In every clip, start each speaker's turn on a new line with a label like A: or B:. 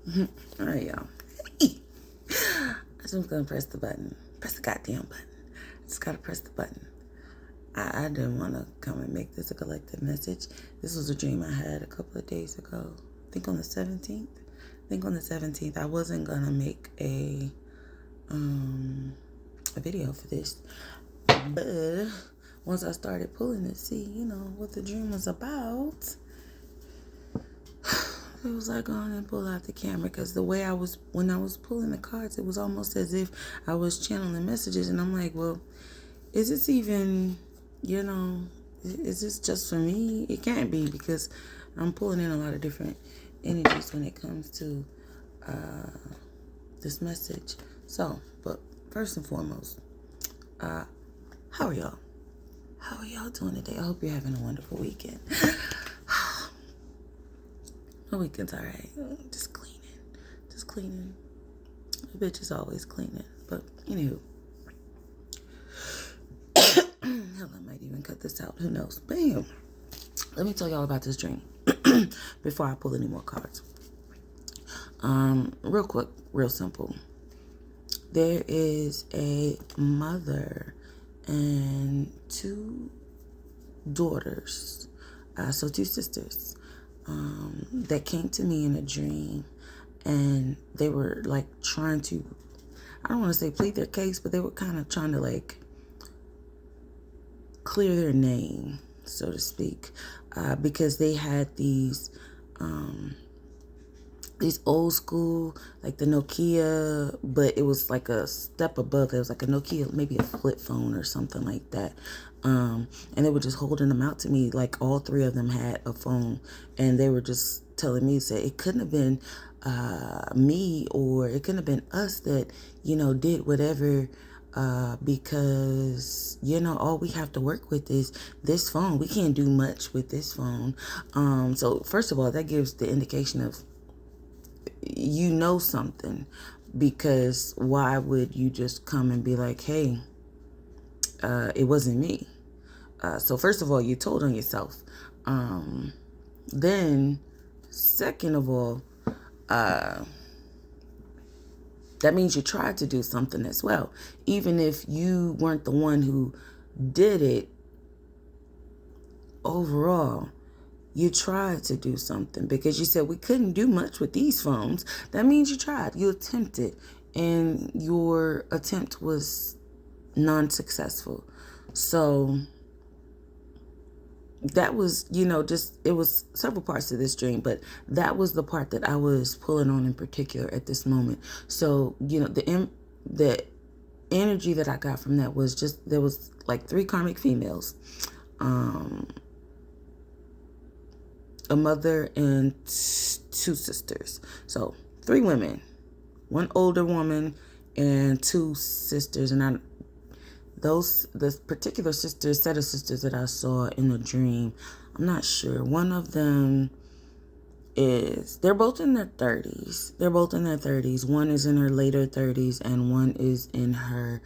A: All right, y'all. I'm just gonna press the button. Press the goddamn button. Just gotta press the button. I didn't want to come and make this a collective message. This was a dream I had a couple of days ago. I think on the 17th. I wasn't gonna make a video for this, but once I started pulling to see, what the dream was about, it was like going and pull out the camera, because the way when I was pulling the cards, it was almost as if I was channeling messages, and I'm like, well, is this even, is this just for me? It can't be, because I'm pulling in a lot of different energies when it comes to this message. So, but first and foremost, how are y'all? How are y'all doing today? I hope you're having a wonderful weekend. My weekend's all right. Just cleaning. The bitch is always cleaning. But anywho, hell, I might even cut this out. Who knows? But anywho, let me tell y'all about this dream before I pull any more cards. Real quick, real simple. There is a mother and two daughters, so two sisters, that came to me in a dream, and they were like trying to, I don't want to say plead their case, but they were kind of trying to like clear their name, so to speak, because they had these old school, like the Nokia, but it was like a step above. It was like a Nokia, maybe a flip phone or something like that. And they were just holding them out to me, like all three of them had a phone, and they were just telling me, say it couldn't have been me, or it couldn't have been us that, did whatever, because, all we have to work with is this phone. We can't do much with this phone. So first of all, that gives the indication of, something, because why would you just come and be like, hey, it wasn't me? So first of all, you told on yourself. Then second of all, that means you tried to do something as well. Even if you weren't the one who did it, overall, you tried to do something, because you said we couldn't do much with these phones. That means you tried. You attempted, and your attempt was non-successful. So that was, it was several parts of this dream, but that was the part that I was pulling on in particular at this moment. So, the energy that I got from that was just, there was like three karmic females, a mother and two sisters. So 3 women, 1 older woman and 2 sisters. And the particular set of sisters that I saw in the dream, I'm not sure. One of them they're both in their 30s. One is in her later 30s, and one is in her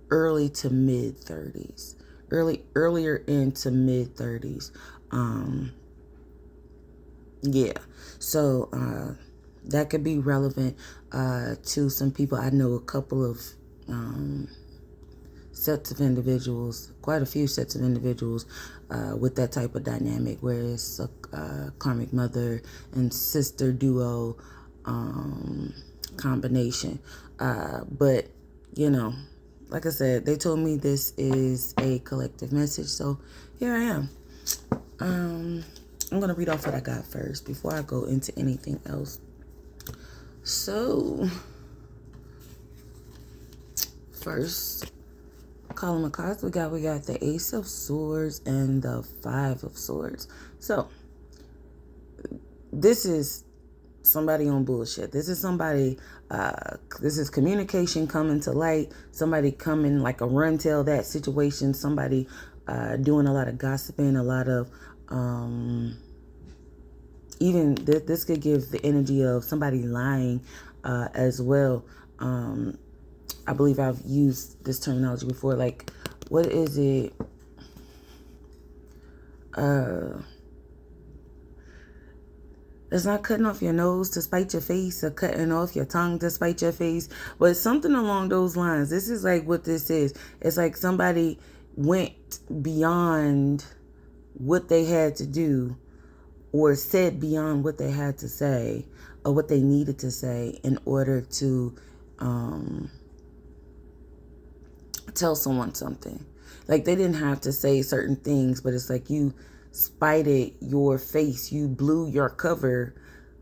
A: early to mid 30s. Earlier into mid 30s. Yeah. So that could be relevant to some people. I know a couple of sets of individuals, quite a few sets of individuals with that type of dynamic, where it's a karmic mother and sister duo combination. But, like I said, they told me this is a collective message, so here I am. I'm going to read off what I got first before I go into anything else. So, first column of cards we got the Ace of Swords and the 5 of Swords. So, this is somebody on bullshit. This is somebody, this is communication coming to light. Somebody coming like a run tell that situation. Somebody doing a lot of gossiping, a lot of, even this could give the energy of somebody lying as well. I believe I've used this terminology before. Like, what is it? It's not cutting off your nose to spite your face or cutting off your tongue to spite your face, but it's something along those lines. This is like what this is. It's like somebody went beyond what they had to do, or said beyond what they had to say or what they needed to say in order to tell someone something. Like, they didn't have to say certain things, but it's like you spited your face, you blew your cover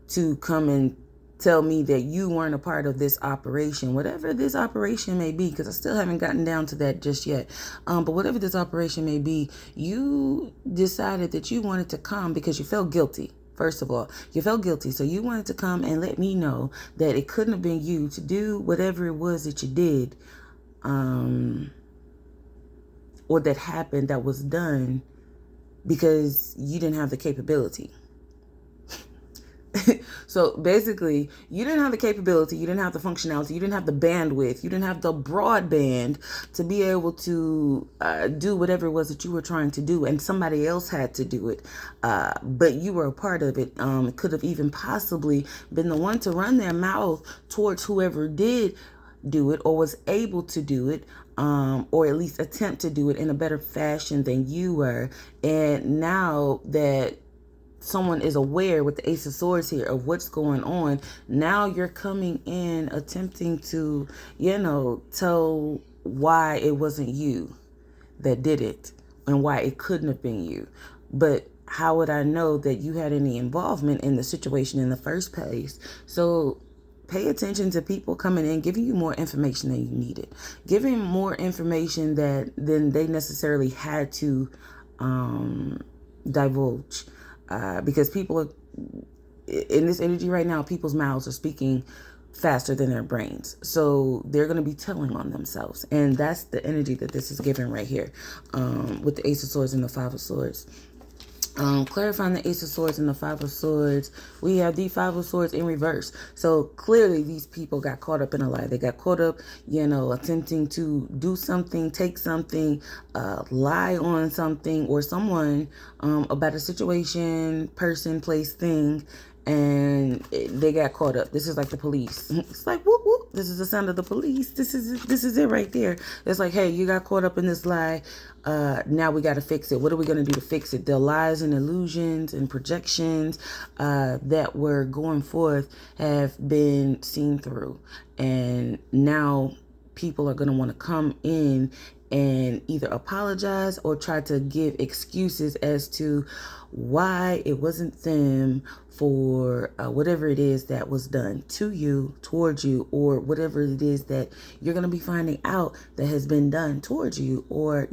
A: to come and tell me that you weren't a part of this operation, whatever this operation may be, because I still haven't gotten down to that just yet. But whatever this operation may be, you decided that you wanted to come because you felt guilty. First of all, you felt guilty. So you wanted to come and let me know that it couldn't have been you to do whatever it was that you did, or that happened, that was done, because you didn't have the capability. So basically, you didn't have the capability, you didn't have the functionality, you didn't have the bandwidth, you didn't have the broadband to be able to do whatever it was that you were trying to do, and somebody else had to do it, but you were a part of it. It could have even possibly been the one to run their mouth towards whoever did do it or was able to do it, or at least attempt to do it in a better fashion than you were. And now that someone is aware with the Ace of Swords here of what's going on, now you're coming in attempting to, tell why it wasn't you that did it and why it couldn't have been you. But how would I know that you had any involvement in the situation in the first place? So pay attention to people coming in, giving you more information than you needed, giving more information than they necessarily had to divulge. Because people are, in this energy right now, people's mouths are speaking faster than their brains. So they're going to be telling on themselves. And that's the energy that this is giving right here, with the Ace of Swords and the Five of Swords. Clarifying the Ace of Swords and the Five of Swords, we have the Five of Swords in reverse. So clearly these people got caught up in a lie. They got caught up, attempting to do something, take something, lie on something or someone, about a situation, person, place, thing, and they got caught up. This is like the police. It's like, whoop, whoop. This is the sound of the police. This is it right there. It's like, hey, you got caught up in this lie. Now we got to fix it. What are we going to do to fix it? The lies and illusions and projections that were going forth have been seen through. And now people are going to want to come in and either apologize or try to give excuses as to why it wasn't them for whatever it is that was done to you, towards you, or whatever it is that you're going to be finding out that has been done towards you, or,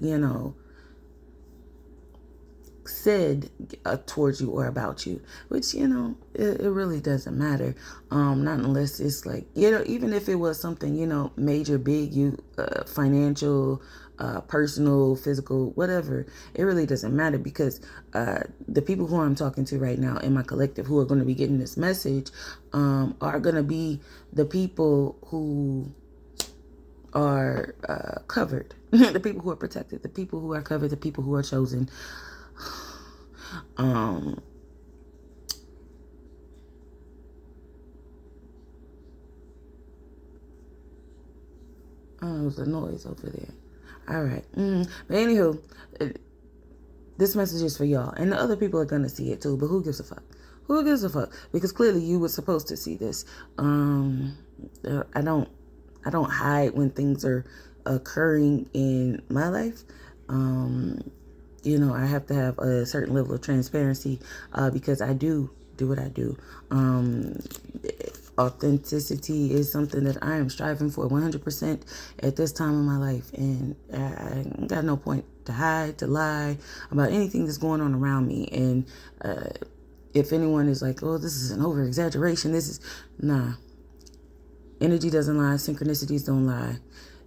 A: said towards you or about you, which, it really doesn't matter. Not unless it's like, even if it was something, major, big, financial, personal, physical, whatever, it really doesn't matter, because the people who I'm talking to right now in my collective who are going to be getting this message are going to be the people who are covered, the people who are protected, the people who are covered, the people who are chosen. There's a noise over there. All right. But anywho, this message is for y'all, and the other people are gonna see it too. But who gives a fuck? Who gives a fuck? Because clearly you were supposed to see this. I don't hide when things are occurring in my life. I have to have a certain level of transparency because I do what I do. Authenticity is something that I am striving for 100% at this time of my life. And I got no point to hide, to lie about anything that's going on around me. And if anyone is like, oh, this is an over-exaggeration, nah. Energy doesn't lie. Synchronicities don't lie.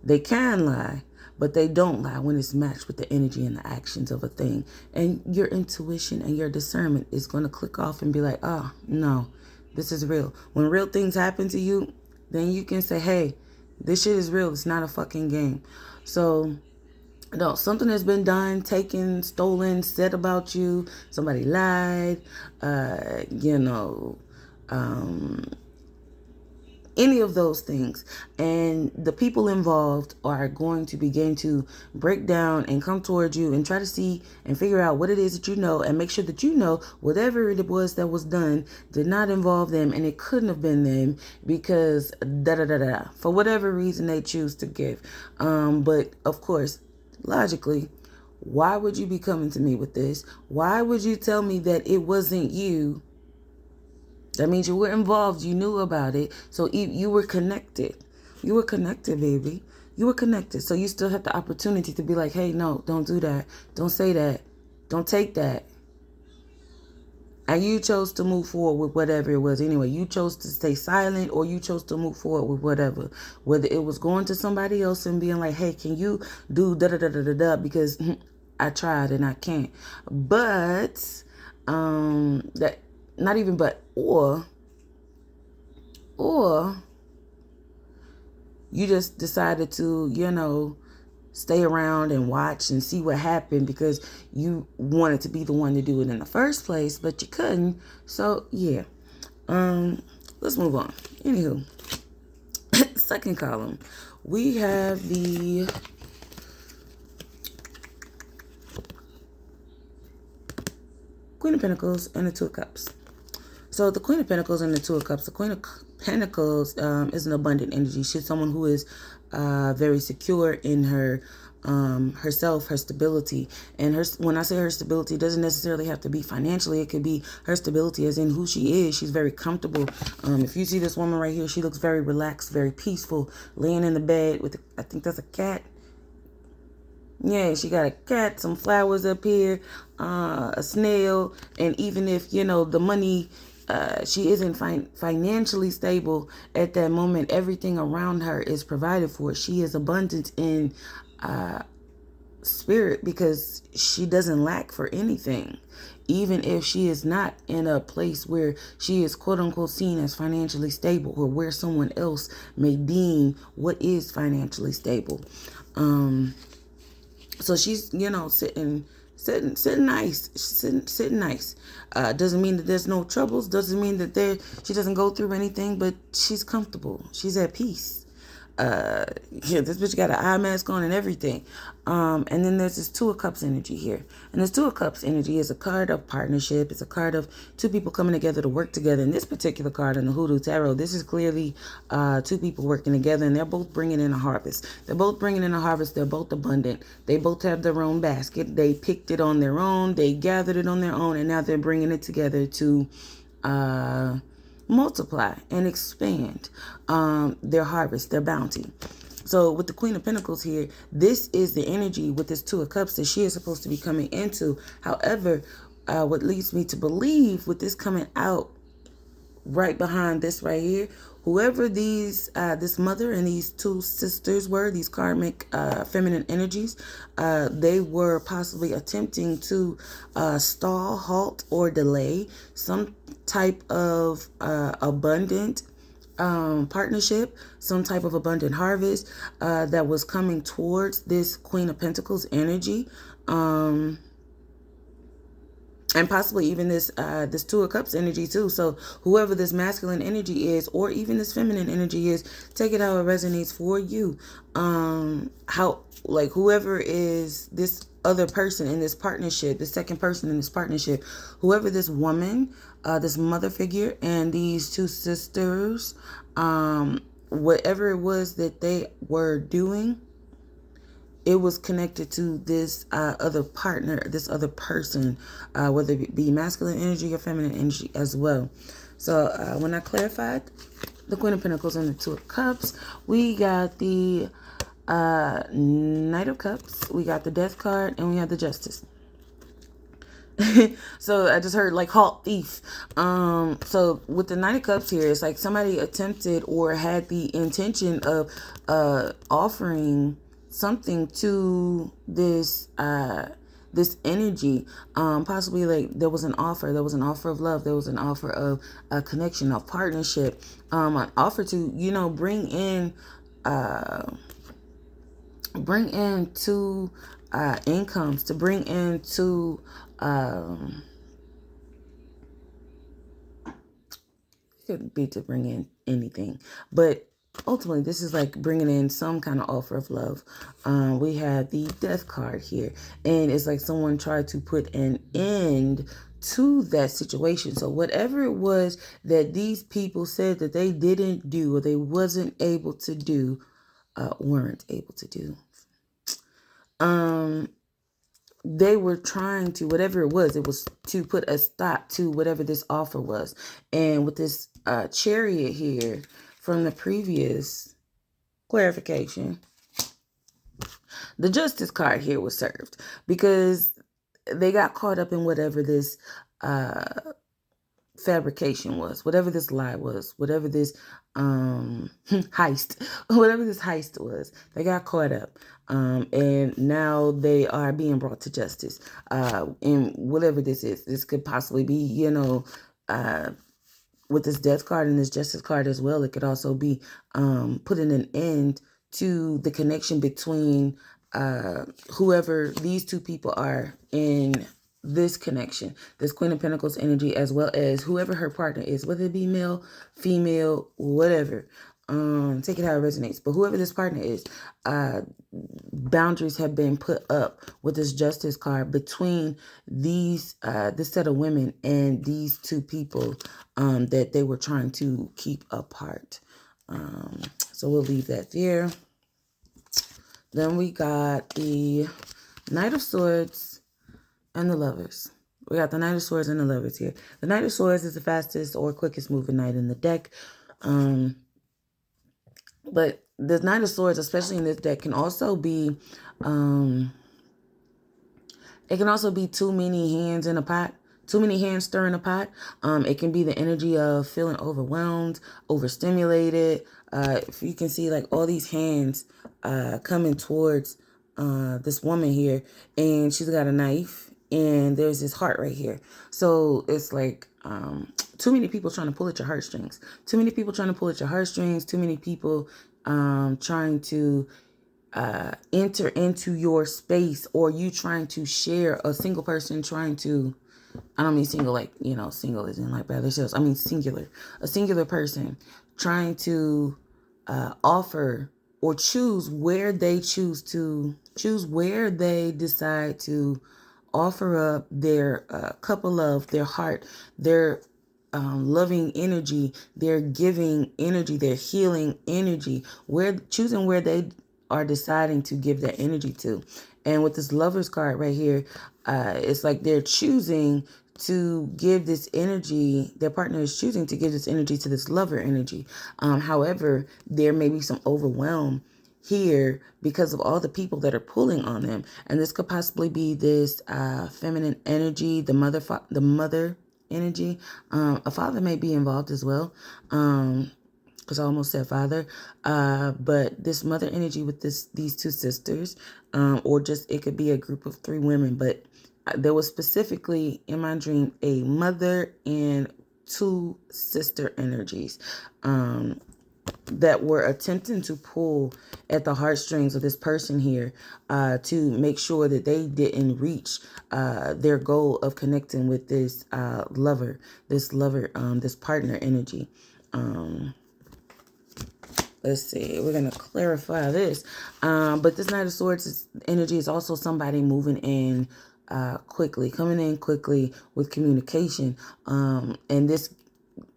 A: They can lie, but they don't lie when it's matched with the energy and the actions of a thing. And your intuition and your discernment is going to click off and be like, oh, no, this is real. When real things happen to you, then you can say, hey, this shit is real. It's not a fucking game. So No, something has been done, taken, stolen, said about you. Somebody lied. You know, um, any of those things, and the people involved are going to begin to break down and come towards you and try to see and figure out what it is that you know, and make sure that you know whatever it was that was done did not involve them, and it couldn't have been them because da da da da, for whatever reason they choose to give. But of course, logically, why would you be coming to me with this? Why would you tell me that it wasn't you? That means you were involved. You knew about it. So you were connected. You were connected, baby. You were connected. So you still have the opportunity to be like, hey, no, don't do that. Don't say that. Don't take that. And you chose to move forward with whatever it was anyway. You chose to stay silent, or you chose to move forward with whatever. Whether it was going to somebody else and being like, hey, can you do da-da-da-da-da-da, because I tried and I can't. But, that, not even but, or you just decided to, stay around and watch and see what happened because you wanted to be the one to do it in the first place, but you couldn't. So yeah, let's move on. Anywho, second column, we have the Queen of Pentacles and the Two of Cups. So the Queen of Pentacles and the Two of Cups. The Queen of Pentacles is an abundant energy. She's someone who is very secure in her herself, her stability. And when I say her stability, it doesn't necessarily have to be financially. It could be her stability as in who she is. She's very comfortable. If you see this woman right here, she looks very relaxed, very peaceful, laying in the bed with, I think that's a cat. Yeah, she got a cat, some flowers up here, a snail, and even if, the money, she isn't financially stable at that moment, everything around her is provided for. She is abundant in spirit because she doesn't lack for anything. Even if she is not in a place where she is quote unquote seen as financially stable, or where someone else may deem what is financially stable. So she's, sitting nice, sitting nice. Doesn't mean that there's no troubles. Doesn't mean that she doesn't go through anything, but she's comfortable. She's at peace. This bitch got an eye mask on and everything. And then there's this Two of Cups energy here. And this Two of Cups energy is a card of partnership. It's a card of two people coming together to work together. In this particular card in the Hoodoo Tarot, this is clearly two people working together, and they're both bringing in a harvest. They're both bringing in a harvest. They're both abundant. They both have their own basket. They picked it on their own. They gathered it on their own, and now they're bringing it together to multiply and expand their harvest, their bounty. So with the Queen of Pentacles here, this is the energy with this Two of Cups that she is supposed to be coming into. However, what leads me to believe with this coming out right behind this right here, whoever this mother and these two sisters were, these karmic feminine energies, they were possibly attempting to stall, halt, or delay some type of abundant partnership, some type of abundant harvest that was coming towards this Queen of Pentacles energy. And possibly even this Two of Cups energy too. So whoever this masculine energy is, or even this feminine energy is, take it how it resonates for you. Whoever is this other person in this partnership, the second person in this partnership, whoever this woman, this mother figure, and these two sisters, whatever it was that they were doing, it was connected to this other partner, this other person, whether it be masculine energy or feminine energy as well. So when I clarified the Queen of Pentacles and the Two of Cups, we got the Knight of Cups, we got the Death card, and we have the Justice. So I just heard like halt thief. So with the Knight of Cups here, it's like somebody attempted or had the intention of offering something to this this energy, possibly like there was an offer of love, there was an offer of a connection, of partnership, an offer to bring in two incomes, to bring into could be to bring in anything, but ultimately this is like bringing in some kind of offer of love. We have the death card here, and it's like someone tried to put an end to that situation. So whatever it was that these people said that they didn't do, or they wasn't able to do, weren't able to do, they were trying to, whatever it was to put a stop to whatever this offer was. And with this chariot here from the previous clarification, the justice card here was served, because they got caught up in whatever this fabrication was, whatever this lie was, whatever this heist, whatever this heist was. They got caught up, and now they are being brought to justice. And whatever this is, this could possibly be, you know, with this death card and this justice card as well, it could also be putting an end to the connection between whoever these two people are in this connection, this Queen of Pentacles energy, as well as whoever her partner is, whether it be male, female, whatever. Take it how it resonates. But whoever this partner is, boundaries have been put up with this justice card between these this set of women and these two people that they were trying to keep apart. So we'll leave that there. Then we got the Knight of Swords and the Lovers. We got the Knight of Swords and the Lovers here. The Knight of Swords is the fastest or quickest moving knight in the deck. But the Knight of Swords, especially in this deck, can also be, it can also be too many hands in a pot. Too many hands stirring a pot. It can be the energy of feeling overwhelmed, overstimulated. If you can see like all these hands coming towards this woman here, and she's got a knife, and there's this heart right here. So it's like too many people trying to pull at your heartstrings. Too many people trying to pull at your heartstrings. Too many people trying to enter into your space, or you trying to share, a single person trying to, I don't mean single like, you know, single isn't like by themselves. I mean singular. A singular person trying to offer or choose where they where they decide to offer up their cup of love, their heart, their loving energy, their giving energy, their healing energy, choosing where they are deciding to give that energy to. And with this Lovers card right here, it's like they're choosing to give this energy, their partner is choosing to give this energy to this lover energy. However, there may be some overwhelm here because of all the people that are pulling on them. And this could possibly be this feminine energy, the mother energy. A father may be involved as well. Because I almost said father, but this mother energy with these two sisters, or just it could be a group of three women. But there was specifically in my dream a mother and two sister energies that were attempting to pull at the heartstrings of this person here to make sure that they didn't reach their goal of connecting with this lover, this partner energy. Let's see, we're going to clarify this. But this Knight of Swords energy is also somebody moving in quickly, coming in quickly with communication. And this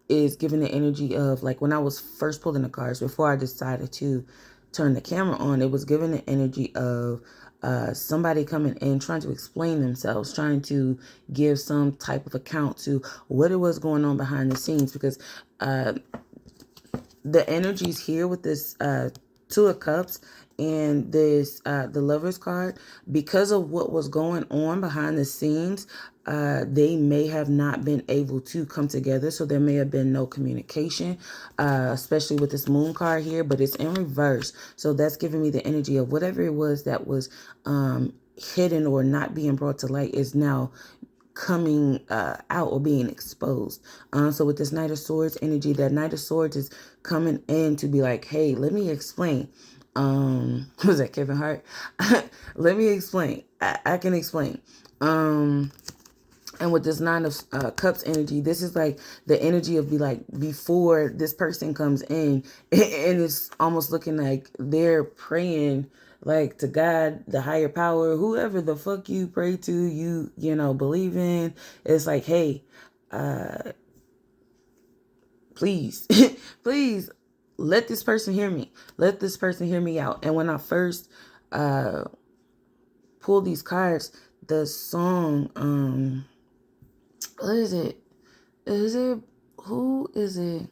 A: is giving the energy of, like, when I was first pulling the cards, before I decided to turn the camera on, it was giving the energy of somebody coming in, trying to explain themselves, trying to give some type of account to what it was going on behind the scenes. Because the energies here with this Two of Cups and this the Lovers card, because of what was going on behind the scenes, they may have not been able to come together. So there may have been no communication, especially with this Moon card here, but it's in reverse. So that's giving me the energy of whatever it was that was hidden or not being brought to light is now coming out or being exposed. So with this Knight of Swords energy, that Knight of Swords is coming in to be like, hey, let me explain. Was that Kevin Hart? Let me explain. I can explain. And with this Nine of Cups energy, this is like the energy of before this person comes in, and it's almost looking like they're praying like to God, the higher power, whoever the fuck you pray to, you believe in. It's like, hey, please, please let this person hear me. Let this person hear me out. And when I first pulled these cards, the song, what is it? Who is it?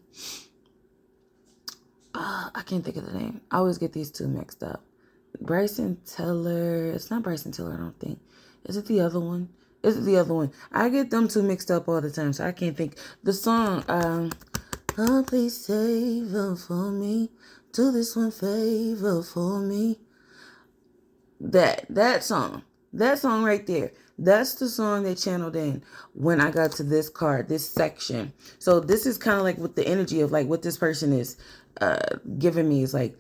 A: I can't think of the name. I always get these two mixed up. Bryson Tiller. It's not Bryson Tiller, I don't think. Is it the other one? Is it the other one? I get them two mixed up all the time, so I can't think. The song, oh, please save her for me. Do this one favor for me. That song. That song right there. That's the song they channeled in when I got to this card, this section. So this is kind of like with the energy of like what this person is giving me is like,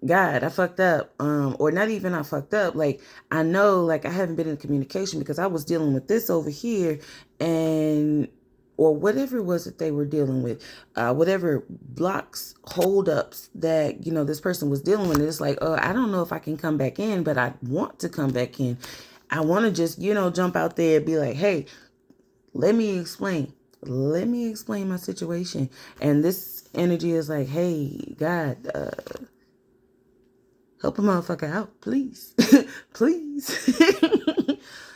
A: God, I fucked up. Or not even I fucked up. Like, I know, like, I haven't been in communication because I was dealing with this over here or whatever it was that they were dealing with, whatever blocks, holdups that, this person was dealing with. It's like, I don't know if I can come back in, but I want to come back in. I want to just, jump out there and be like, hey, let me explain. Let me explain my situation. And this energy is like, hey, God, help a motherfucker out, please. Please.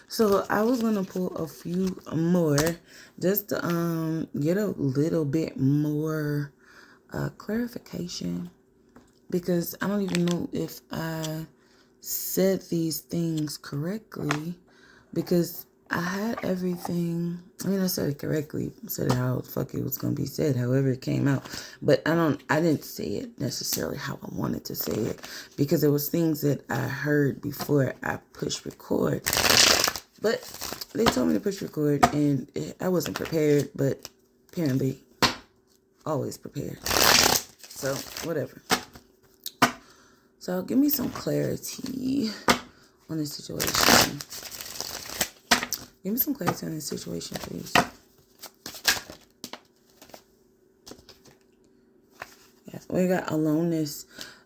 A: So I was going to pull a few more just to get a little bit more clarification, because I don't even know if I said these things correctly, because I had everything. I mean, I said it correctly. I said it how the fuck it was going to be said, however it came out. But I didn't say it necessarily how I wanted to say it, because there was things that I heard before I pushed record. But they told me to push record, and I wasn't prepared, but apparently always prepared. So, whatever. So, give me some clarity on this situation. Give me some clarity on this situation, please. Yes, we got aloneness.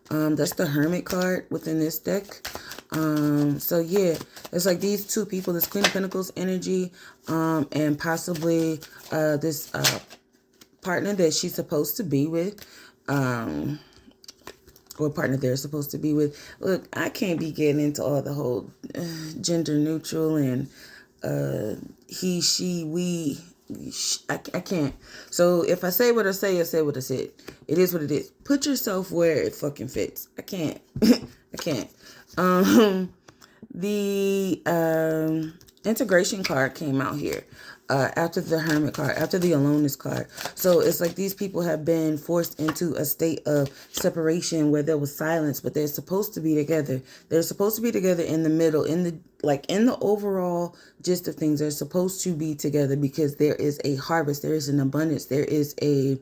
A: That's the Hermit card within this deck. So yeah, it's like these two people, this Queen of Pentacles energy, and possibly this partner that she's supposed to be with, or partner they're supposed to be with. Look, I can't be getting into all the whole gender neutral and he, she, we. I can't. So if I say what I say what I said. It is what it is. Put yourself where it fucking fits. I can't. I can't. The integration card came out here after the Hermit card, after the aloneness card. So it's like these people have been forced into a state of separation where there was silence, but they're supposed to be together. They're supposed to be together in the middle, in the overall gist of things. They're supposed to be together because there is a harvest, there is an abundance, there is a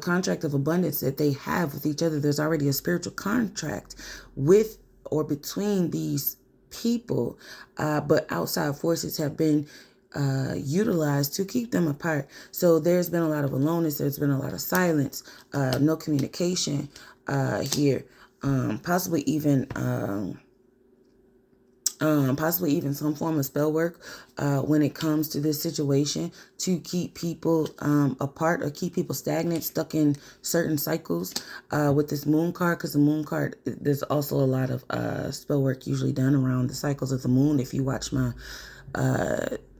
A: contract of abundance that they have with each other. There's already a spiritual contract with or between these people, but outside forces have been utilized to keep them apart. So there's been a lot of aloneness, there's been a lot of silence, no communication here, possibly even some form of spell work when it comes to this situation to keep people apart or keep people stagnant, stuck in certain cycles with this moon card, because the moon card, there's also a lot of spell work usually done around the cycles of the moon. If you watch my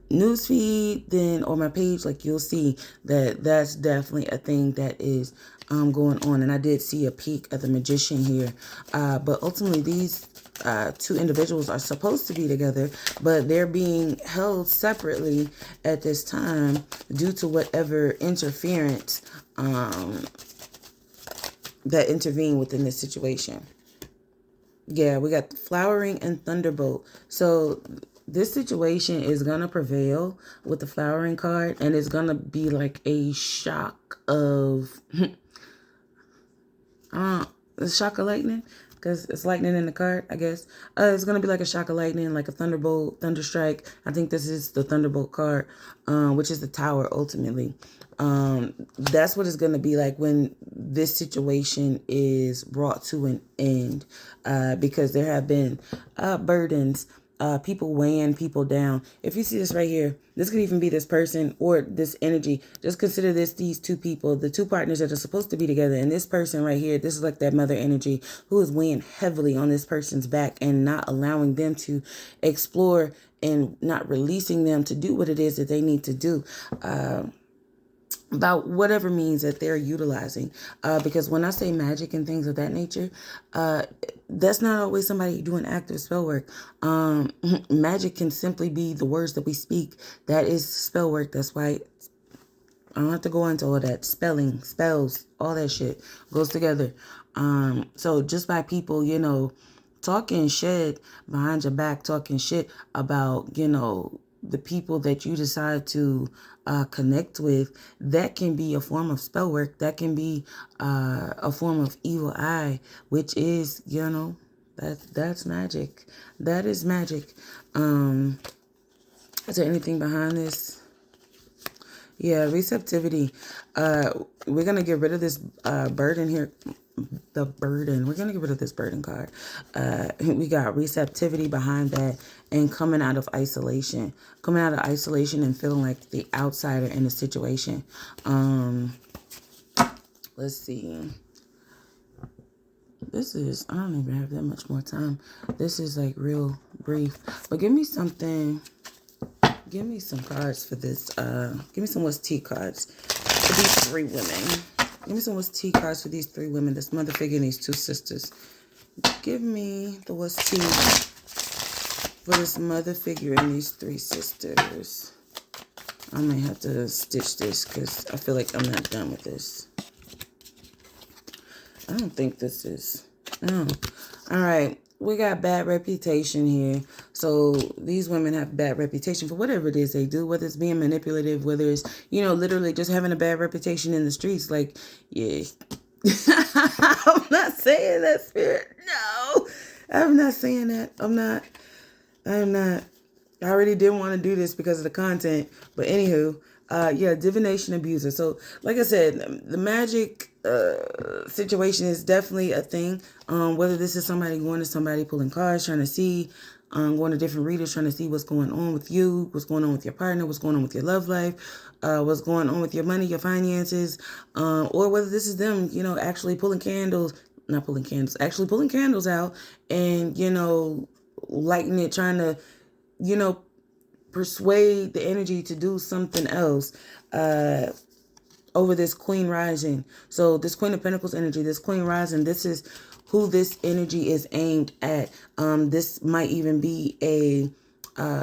A: news feed then or my page, like, you'll see that that's definitely a thing that is going on. And I did see a peek of the Magician here, but ultimately these two individuals are supposed to be together, but they're being held separately at this time due to whatever interference that intervened within this situation. Yeah, we got flowering and thunderbolt. So this situation is going to prevail with the flowering card, and it's going to be like a shock of The shock of lightning, because it's lightning in the card, I guess. It's going to be like a shock of lightning, like a thunderbolt, thunderstrike. I think this is the thunderbolt card, which is the tower ultimately. That's what it's going to be like when this situation is brought to an end, because there have been burdens, people weighing people down. If you see this right here, this could even be this person or this energy. Just consider these two people, the two partners that are supposed to be together. And this person right here, this is like that mother energy who is weighing heavily on this person's back and not allowing them to explore and not releasing them to do what it is that they need to do. About whatever means that they're utilizing. Because when I say magic and things of that nature, that's not always somebody doing active spell work. Magic can simply be the words that we speak. That is spell work. That's why I don't have to go into all that. Spelling, spells, all that shit goes together. So just by people, talking shit behind your back, talking shit about, the people that you decide to connect with, that can be a form of spell work. That can be a form of evil eye, which is, that's magic. That is magic. Is there anything behind this? Yeah, receptivity. We're going to get rid of this burden here. The burden. We're going to get rid of this burden card. We got receptivity behind that and coming out of isolation. Coming out of isolation and feeling like the outsider in the situation. Let's see. I don't even have that much more time. This is like real brief. But give me something. Give me some cards for this. Give me some What's Tea cards for these three women. Give me some What's Tea cards for these three women, this mother figure and these two sisters. Give me the What's Tea for this mother figure and these three sisters. I might have to stitch this because I feel like I'm not done with this. I don't think this is. No. All right. We got bad reputation here. So these women have bad reputation for whatever it is they do, whether it's being manipulative, whether it's, literally just having a bad reputation in the streets. Like, yeah. I'm not saying that, Spirit. No, I'm not saying that. I'm not. I already didn't want to do this because of the content. But anywho, divination abuser. So like I said, the magic situation is definitely a thing. Whether this is somebody going to somebody pulling cards, trying to see, going to different readers, trying to see what's going on with you, what's going on with your partner, what's going on with your love life, what's going on with your money, your finances, or whether this is them, actually pulling candles out and, lighting it, trying to, persuade the energy to do something else, over this Queen rising. So this Queen of Pentacles energy, this Queen rising, this is who this energy is aimed at. This might even be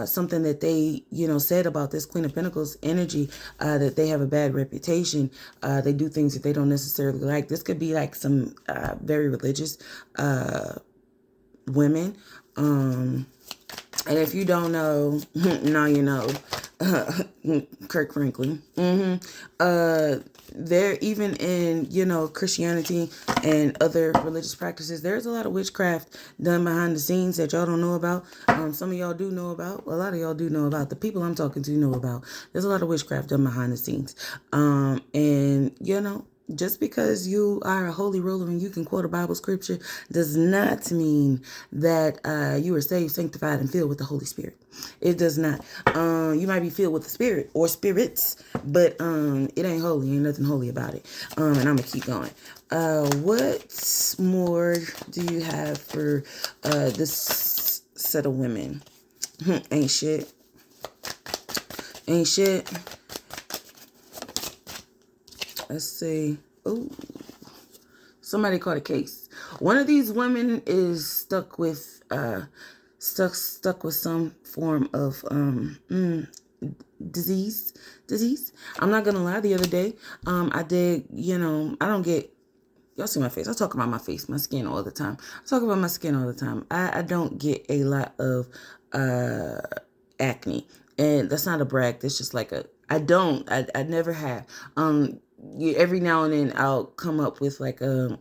A: something that they, said about this Queen of Pentacles energy, that they have a bad reputation. They do things that they don't necessarily like. This could be like some very religious women. And if you don't know, now you know. Kirk Franklin. They're even in, Christianity and other religious practices. There's a lot of witchcraft done behind the scenes that y'all don't know about. Some of y'all do know about. A lot of y'all do know about. The people I'm talking to know about. There's a lot of witchcraft done behind the scenes. And, just because you are a holy roller and you can quote a Bible scripture does not mean that you are saved, sanctified, and filled with the Holy Spirit. It does not. You might be filled with the Spirit or spirits, but it ain't holy. Ain't nothing holy about it. And I'm going to keep going. What more do you have for this set of women? Ain't shit. Ain't shit. Let's see. Oh, somebody caught a case. One of these women is stuck with some form of disease. I'm not gonna lie. The other day, I did. I don't get. Y'all see my face. I talk about my face, my skin all the time. I don't get a lot of acne, and that's not a brag. That's just like I never have. Every now and then I'll come up with like a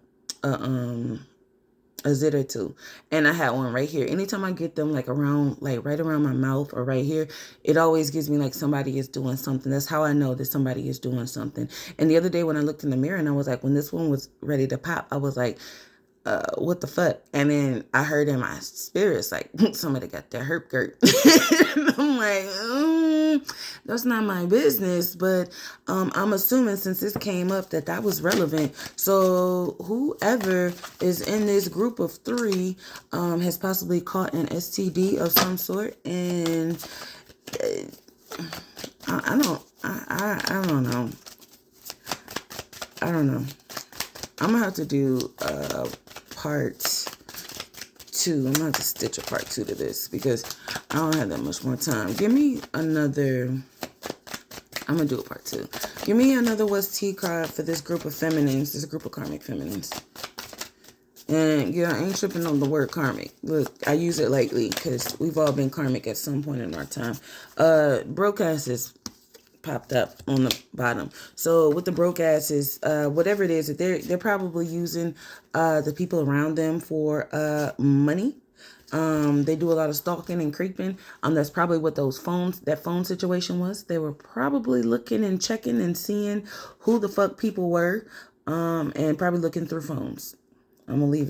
A: a zit or two. And I had one right here. Anytime I get them like around, like right around my mouth or right here, it always gives me like somebody is doing something. That's how I know that somebody is doing something. And the other day when I looked in the mirror and I was like, when this one was ready to pop, I was like, what the fuck? And then I heard in my spirits like somebody got their herp girt. I'm like, that's not my business. But I'm assuming since this came up that was relevant. So whoever is in this group of 3 has possibly caught an STD of some sort, and I don't know. I don't know. I'm gonna have to do part 2. I'm gonna have to stitch a part 2 to this because I don't have that much more time. Give me another. I'm gonna do a part 2. Give me another What's Tea card for this group of feminines, this group of karmic feminines. And yeah, I ain't tripping on the word karmic. Look, I use it lately because we've all been karmic at some point in our time. Broadcast is popped up on the bottom. So with the broke asses, whatever it is, they're probably using the people around them for money. They do a lot of stalking and creeping. That's probably what that phone situation was. They were probably looking and checking and seeing who the fuck people were, and probably looking through phones. I'm gonna leave it.